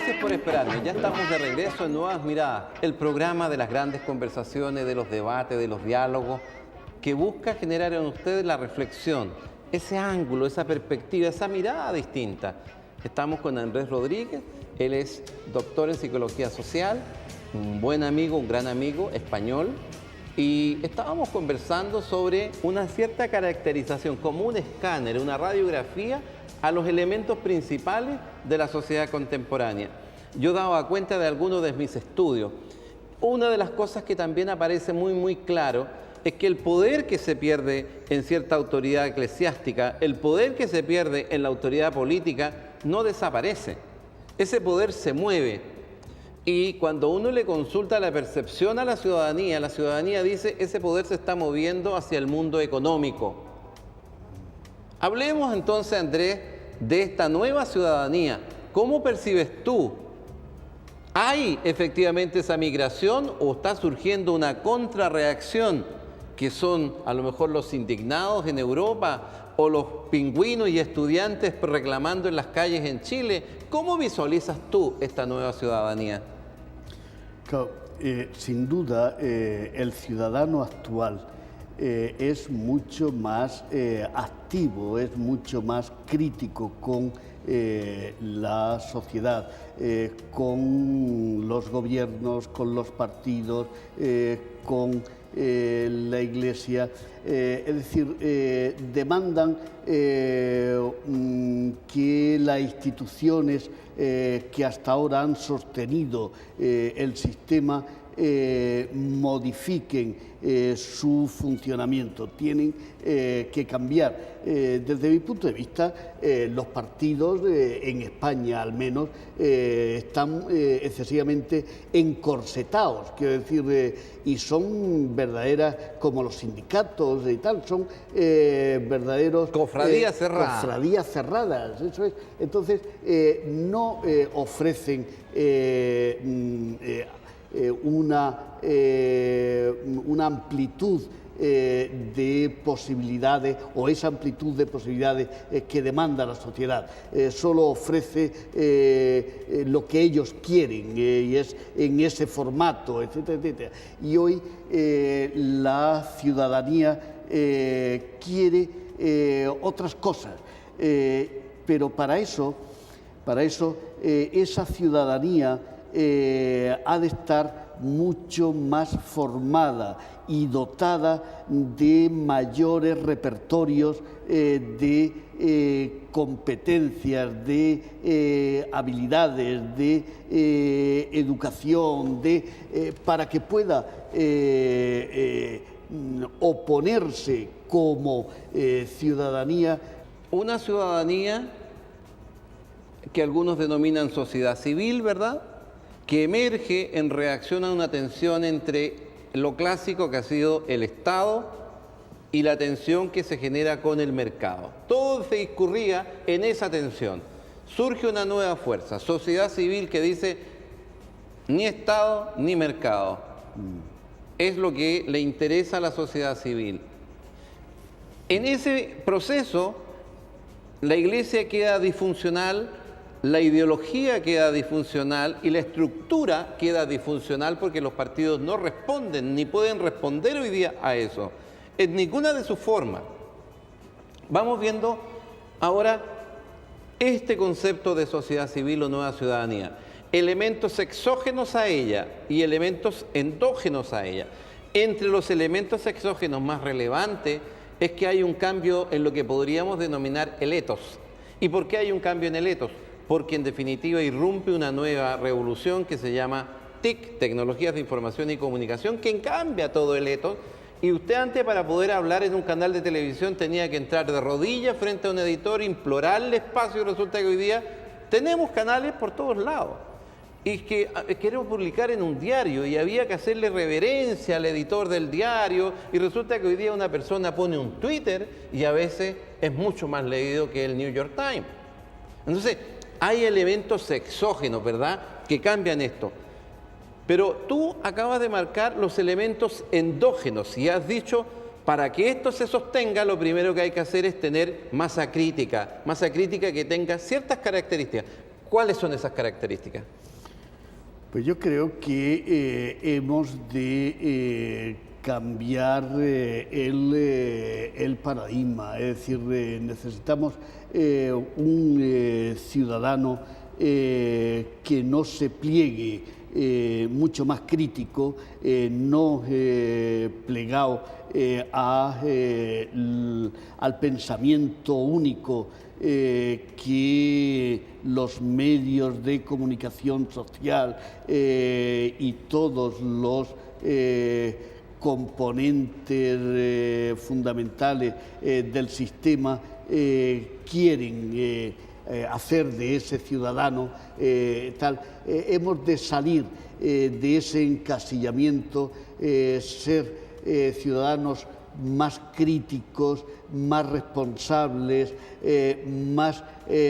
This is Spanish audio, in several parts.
Gracias por esperarme. Ya estamos de regreso en Nuevas Miradas, el programa de las grandes conversaciones, de los debates, de los diálogos, que busca generar en ustedes la reflexión, ese ángulo, esa perspectiva, esa mirada distinta. Estamos con Andrés Rodríguez, él es doctor en psicología social, un buen amigo, un gran amigo, español, y estábamos conversando sobre una cierta caracterización, como un escáner, una radiografía a los elementos principales de la sociedad contemporánea. Yo daba cuenta de algunos de mis estudios. Una de las cosas que también aparece muy claro es que el poder que se pierde en cierta autoridad eclesiástica, el poder que se pierde en la autoridad política, no desaparece. Ese poder se mueve. Y cuando uno le consulta la percepción a la ciudadanía dice, ese poder se está moviendo hacia el mundo económico. Hablemos entonces, Andrés, de esta nueva ciudadanía. ¿Cómo percibes tú? ¿Hay efectivamente esa migración o está surgiendo una contrarreacción, que son a lo mejor los indignados en Europa o los pingüinos y estudiantes reclamando en las calles en Chile? ¿Cómo visualizas tú esta nueva ciudadanía? Claro, sin duda, el ciudadano actual es mucho más activo, es mucho más crítico con la sociedad, con los gobiernos, con los partidos, con la Iglesia. Es decir, demandan que las instituciones que hasta ahora han sostenido el sistema modifiquen su funcionamiento, tienen que cambiar. Desde mi punto de vista, los partidos en España al menos están excesivamente encorsetados, quiero decir, y son verdaderas, como los sindicatos y tal, son verdaderos... Cofradías cerradas. Cofradías cerradas, eso es. Entonces, no ofrecen una amplitud de posibilidades, o esa amplitud de posibilidades que demanda la sociedad. Solo ofrece lo que ellos quieren y es en ese formato, etcétera, etcétera. Y hoy la ciudadanía quiere otras cosas, pero para eso esa ciudadanía ha de estar mucho más formada y dotada de mayores repertorios de competencias, de habilidades, de educación, para que pueda oponerse como ciudadanía. Una ciudadanía que algunos denominan sociedad civil, ¿verdad?, que emerge en reacción a una tensión entre lo clásico que ha sido el Estado y la tensión que se genera con el mercado. Todo se discurría en esa tensión. Surge una nueva fuerza, sociedad civil, que dice ni Estado ni mercado. Es lo que le interesa a la sociedad civil. En ese proceso, la Iglesia queda disfuncional, la ideología queda disfuncional y la estructura queda disfuncional, porque los partidos no responden ni pueden responder hoy día a eso, en ninguna de sus formas. Vamos viendo ahora este concepto de sociedad civil o nueva ciudadanía, elementos exógenos a ella y elementos endógenos a ella. Entre los elementos exógenos más relevantes es que hay un cambio en lo que podríamos denominar el etos. ¿Y por qué hay un cambio en el etos? Porque en definitiva irrumpe una nueva revolución que se llama TIC, Tecnologías de Información y Comunicación, que cambia todo el etos. Y usted antes, para poder hablar en un canal de televisión, tenía que entrar de rodillas frente a un editor, implorarle espacio, y resulta que hoy día tenemos canales por todos lados. Y que queremos publicar en un diario y había que hacerle reverencia al editor del diario, y resulta que hoy día una persona pone un Twitter y a veces es mucho más leído que el New York Times. Entonces, hay elementos exógenos, ¿verdad?, que cambian esto. Pero tú acabas de marcar los elementos endógenos y has dicho, para que esto se sostenga, lo primero que hay que hacer es tener masa crítica que tenga ciertas características. ¿Cuáles son esas características? Pues yo creo que hemos de cambiar el paradigma, es decir, necesitamos un ciudadano que no se pliegue, mucho más crítico, no plegado al pensamiento único que los medios de comunicación social y todos los componentes fundamentales del sistema quieren hacer de ese ciudadano tal. Hemos de salir de ese encasillamiento, ser ciudadanos más críticos, más responsables, más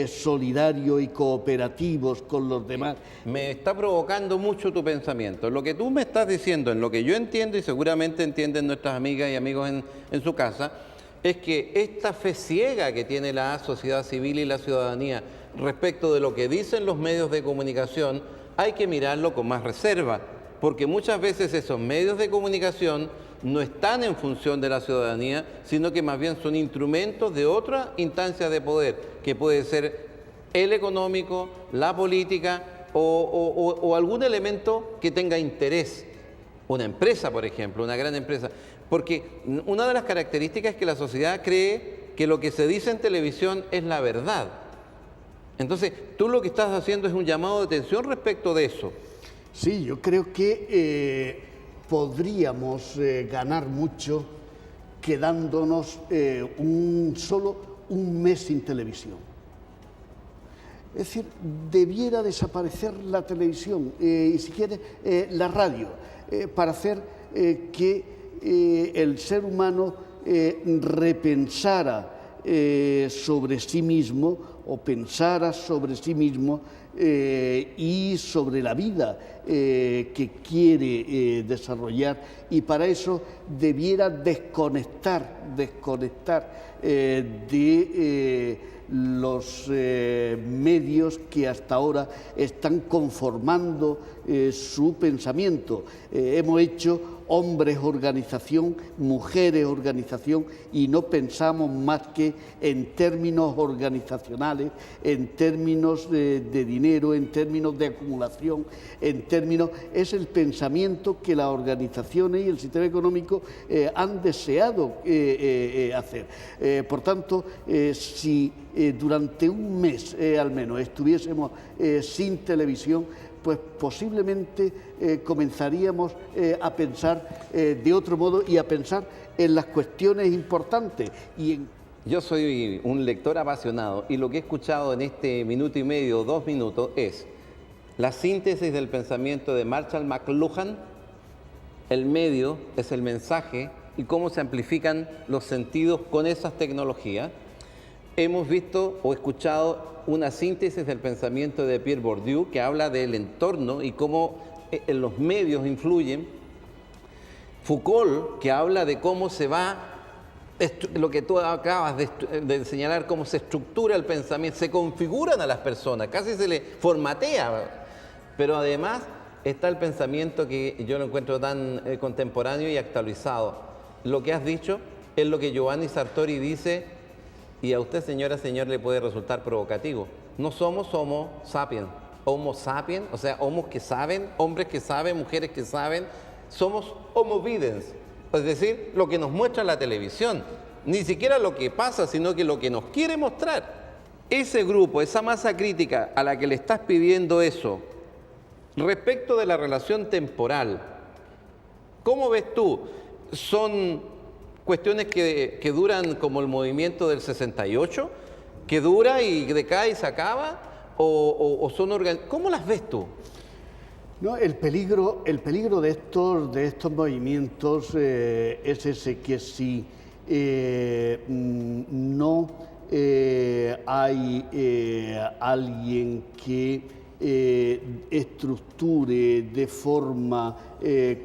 solidarios y cooperativos con los demás. Me está provocando mucho tu pensamiento. Lo que tú me estás diciendo, en lo que yo entiendo y seguramente entienden nuestras amigas y amigos en su casa, es que esta fe ciega que tiene la sociedad civil y la ciudadanía respecto de lo que dicen los medios de comunicación, hay que mirarlo con más reserva, porque muchas veces esos medios de comunicación no están en función de la ciudadanía, sino que más bien son instrumentos de otra instancia de poder, que puede ser el económico, la política o algún elemento que tenga interés. Una empresa, por ejemplo, una gran empresa. Porque una de las características es que la sociedad cree que lo que se dice en televisión es la verdad. Entonces, tú lo que estás haciendo es un llamado de atención respecto de eso. Sí, yo creo que podríamos ganar mucho quedándonos solo un mes sin televisión. Es decir, debiera desaparecer la televisión y si quiere la radio para hacer que el ser humano repensara sobre sí mismo o pensara sobre sí mismo y sobre la vida que quiere desarrollar, y para eso debiera desconectar de los medios que hasta ahora están conformando su pensamiento. Hemos hecho hombres organización, mujeres organización, y no pensamos más que en términos organizacionales, en términos de dinero, en términos de acumulación, en términos... Es el pensamiento que las organizaciones y el sistema económico han deseado hacer. Por tanto, si durante un mes al menos estuviésemos sin televisión, pues posiblemente comenzaríamos a pensar de otro modo y a pensar en las cuestiones importantes. Yo soy un lector apasionado y lo que he escuchado en este minuto y medio, 2 minutos, es la síntesis del pensamiento de Marshall McLuhan. El medio es el mensaje y cómo se amplifican los sentidos con esas tecnologías. Hemos visto o escuchado una síntesis del pensamiento de Pierre Bourdieu, que habla del entorno y cómo en los medios influyen. Foucault, que habla de cómo se va, lo que tú acabas de señalar, cómo se estructura el pensamiento, se configuran a las personas, casi se le formatea. Pero además está el pensamiento que yo lo encuentro tan contemporáneo y actualizado. Lo que has dicho es lo que Giovanni Sartori dice. Y a usted, señora, señor, le puede resultar provocativo. No somos homo sapiens, o sea, homos que saben, hombres que saben, mujeres que saben. Somos homo videns, es decir, lo que nos muestra la televisión. Ni siquiera lo que pasa, sino que lo que nos quiere mostrar. Ese grupo, esa masa crítica a la que le estás pidiendo eso, respecto de la relación temporal, ¿cómo ves tú? ¿Son cuestiones que duran como el movimiento del 68, que dura y decae y se acaba, o son ¿cómo las ves tú? No, el peligro de estos movimientos es ese, que si no hay alguien que estructure de forma,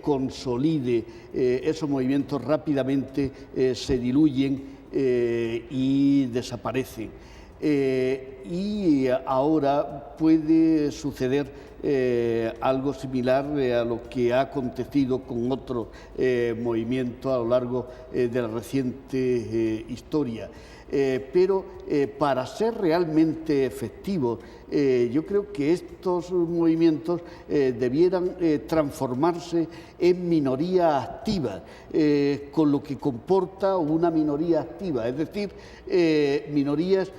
consolide esos movimientos, rápidamente se diluyen y desaparecen. Y ahora puede suceder algo similar a lo que ha acontecido con otros movimientos a lo largo de la reciente historia. Pero para ser realmente efectivos, yo creo que estos movimientos debieran transformarse en minorías activas, con lo que comporta una minoría activa, es decir, minorías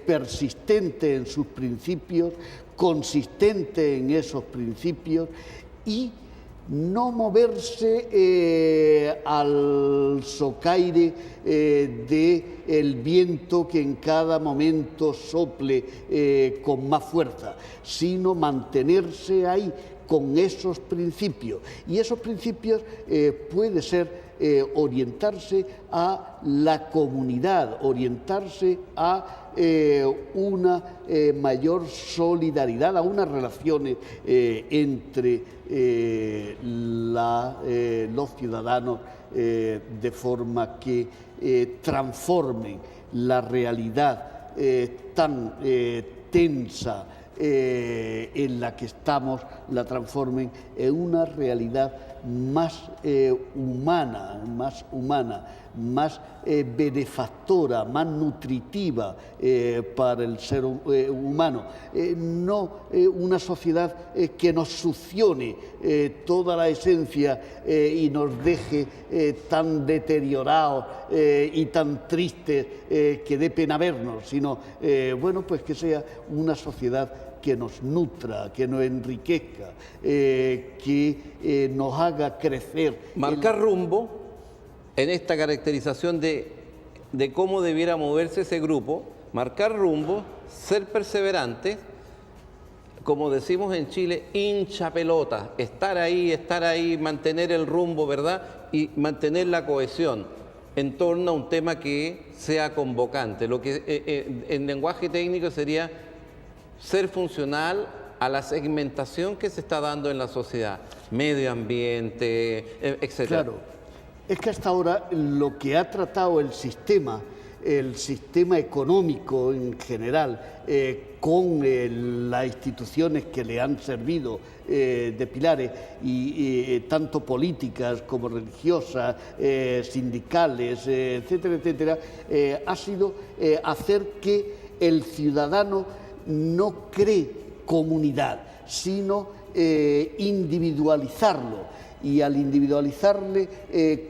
persistentes en sus principios, consistentes en esos principios y no moverse al socaire del viento que en cada momento sople con más fuerza, sino mantenerse ahí con esos principios. Y esos principios puede ser orientarse a la comunidad, orientarse a una mayor solidaridad, a unas relaciones entre los ciudadanos de forma que transformen la realidad tan tensa en la que estamos, la transformen en una realidad más humana, más benefactora, más nutritiva para el ser humano. No una sociedad que nos succione toda la esencia y nos deje tan deteriorados y tan tristes que dé pena vernos, sino bueno, pues que sea una sociedad que nos nutra, que nos enriquezca, que nos haga crecer. Marcar rumbo en esta caracterización de cómo debiera moverse ese grupo, marcar rumbo, ser perseverantes, como decimos en Chile, hincha pelota, estar ahí, mantener el rumbo, ¿verdad? Y mantener la cohesión en torno a un tema que sea convocante. Lo que en lenguaje técnico sería ser funcional a la segmentación que se está dando en la sociedad, medio ambiente, etc. Claro, es que hasta ahora lo que ha tratado el sistema económico en general, con las instituciones que le han servido de pilares, y tanto políticas como religiosas, sindicales, etcétera, etcétera, ha sido hacer que el ciudadano no cree comunidad, sino individualizarlo. Y al individualizarle,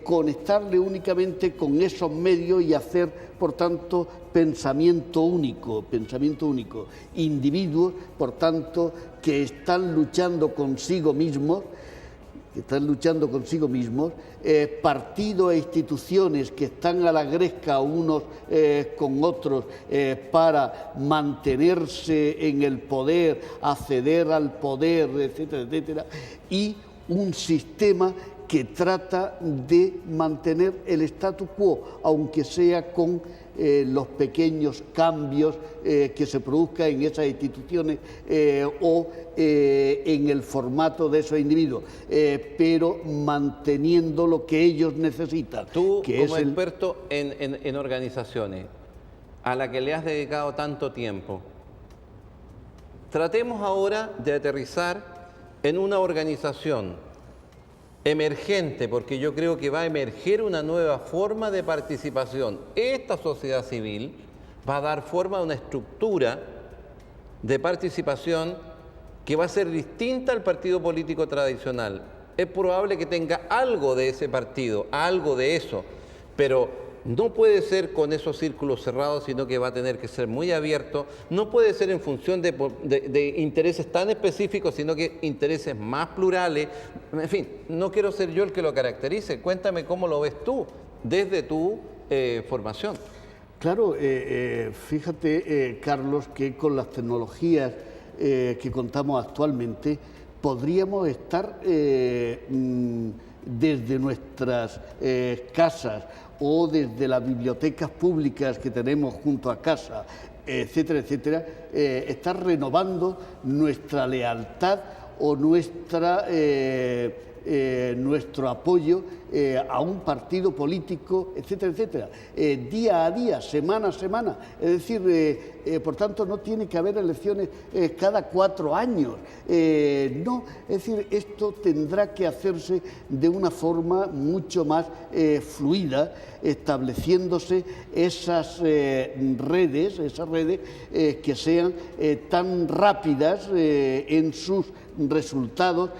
conectarle únicamente con esos medios y hacer, por tanto, pensamiento único. Individuos, por tanto, que están luchando consigo mismos, partidos e instituciones que están a la gresca unos con otros para mantenerse en el poder, acceder al poder, etcétera, etcétera, y un sistema que trata de mantener el statu quo, aunque sea con los pequeños cambios que se produzcan en esas instituciones o en el formato de esos individuos, pero manteniendo lo que ellos necesitan. Tú, que como es experto en organizaciones, a la que le has dedicado tanto tiempo, tratemos ahora de aterrizar en una organización emergente, porque yo creo que va a emerger una nueva forma de participación. Esta sociedad civil va a dar forma a una estructura de participación que va a ser distinta al partido político tradicional. Es probable que tenga algo de ese partido, algo de eso, pero no puede ser con esos círculos cerrados, sino que va a tener que ser muy abierto. No puede ser en función de intereses tan específicos, sino que intereses más plurales. En fin, no quiero ser yo el que lo caracterice. Cuéntame cómo lo ves tú desde tu formación. Claro, fíjate, Carlos, que con las tecnologías que contamos actualmente, podríamos estar desde nuestras casas o desde las bibliotecas públicas que tenemos junto a casa, etcétera, etcétera, estar renovando nuestra lealtad o nuestro apoyo a un partido político, etcétera, etcétera, día a día, semana a semana. Es decir, por tanto, no tiene que haber elecciones cada 4 años. No, es decir, esto tendrá que hacerse de una forma mucho más fluida, estableciéndose esas redes que sean tan rápidas en sus resultados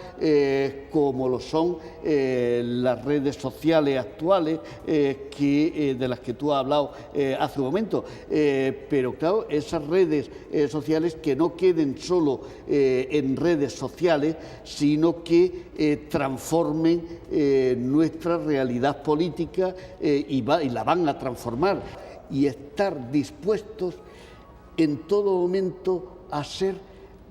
como lo son las redes sociales actuales de las que tú has hablado hace un momento. Pero claro, esas redes sociales que no queden solo en redes sociales, sino que transformen nuestra realidad política y la van a transformar, y estar dispuestos en todo momento a ser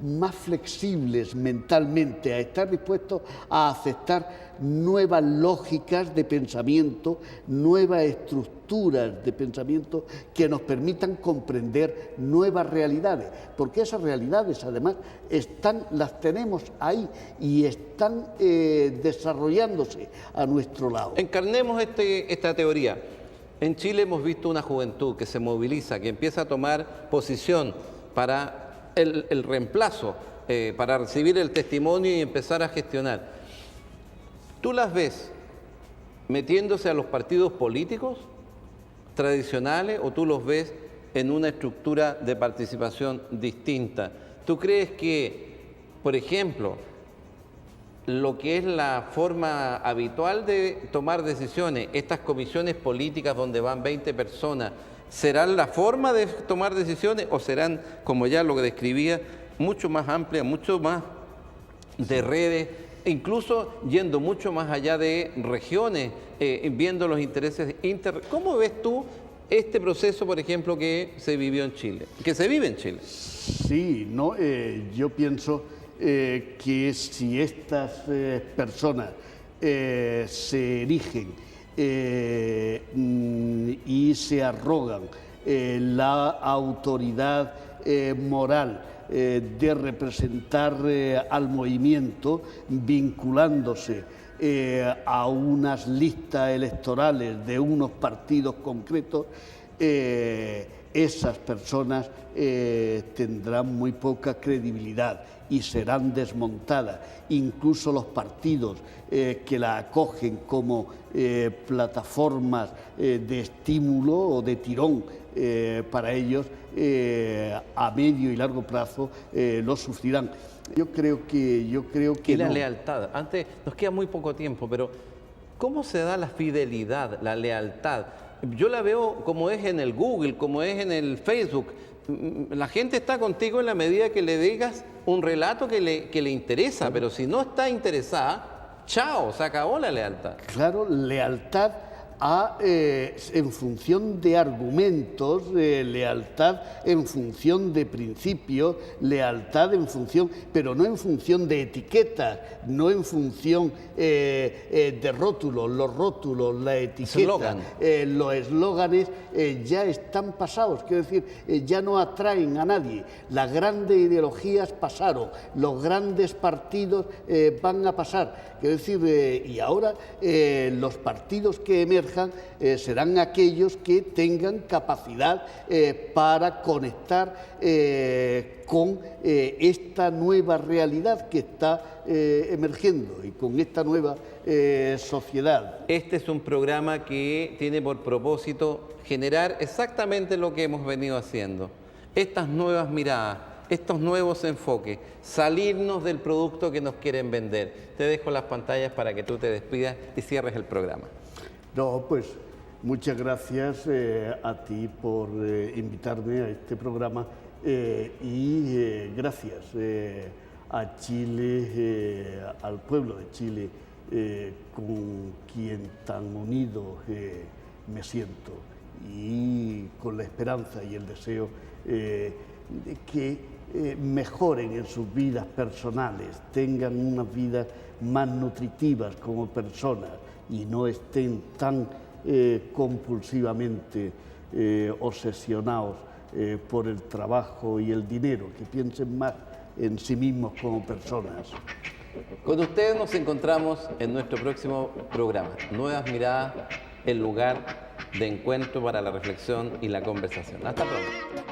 más flexibles mentalmente, a estar dispuestos a aceptar nuevas lógicas de pensamiento, nuevas estructuras de pensamiento que nos permitan comprender nuevas realidades, porque esas realidades además las tenemos ahí y están desarrollándose a nuestro lado. Encarnemos esta teoría. En Chile hemos visto una juventud que se moviliza, que empieza a tomar posición para el reemplazo, para recibir el testimonio y empezar a gestionar. ¿Tú las ves metiéndose a los partidos políticos tradicionales o tú los ves en una estructura de participación distinta? ¿Tú crees que, por ejemplo, lo que es la forma habitual de tomar decisiones, estas comisiones políticas donde van 20 personas, ¿serán la forma de tomar decisiones o serán, como ya lo describía, mucho más amplias, mucho más de redes, incluso yendo mucho más allá de regiones, viendo los intereses ¿Cómo ves tú este proceso, por ejemplo, que se vivió en Chile, que se vive en Chile? Sí, no, yo pienso que si estas personas se erigen y se arrogan la autoridad moral de representar al movimiento, vinculándose a unas listas electorales de unos partidos concretos, esas personas tendrán muy poca credibilidad y serán desmontadas. Incluso los partidos que la acogen como plataformas de estímulo o de tirón para ellos, a medio y largo plazo lo sufrirán. Yo creo que y la lealtad. Antes, nos queda muy poco tiempo, pero ¿cómo se da la fidelidad, la lealtad? Yo la veo como es en el Google, como es en el Facebook. La gente está contigo en la medida que le digas un relato que le interesa, pero si no está interesada, chao, se acabó la lealtad. Claro, lealtad en función de argumentos, lealtad en función de principios, lealtad en función, pero no en función de etiquetas, no en función de rótulos. Los rótulos, la etiqueta, los eslóganes ya están pasados, quiero decir, ya no atraen a nadie. Las grandes ideologías pasaron, los grandes partidos van a pasar, quiero decir, y ahora los partidos que emergen serán aquellos que tengan capacidad para conectar con esta nueva realidad que está emergiendo y con esta nueva sociedad. Este es un programa que tiene por propósito generar exactamente lo que hemos venido haciendo, estas nuevas miradas, estos nuevos enfoques, salirnos del producto que nos quieren vender. Te dejo las pantallas para que tú te despidas y cierres el programa. No, pues muchas gracias a ti por invitarme a este programa y gracias a Chile, al pueblo de Chile, con quien tan unido me siento, y con la esperanza y el deseo de que mejoren en sus vidas personales, tengan unas vidas más nutritivas como personas y no estén tan compulsivamente obsesionados por el trabajo y el dinero, que piensen más en sí mismos como personas. Con ustedes nos encontramos en nuestro próximo programa. Nuevas miradas, el lugar de encuentro para la reflexión y la conversación. Hasta pronto.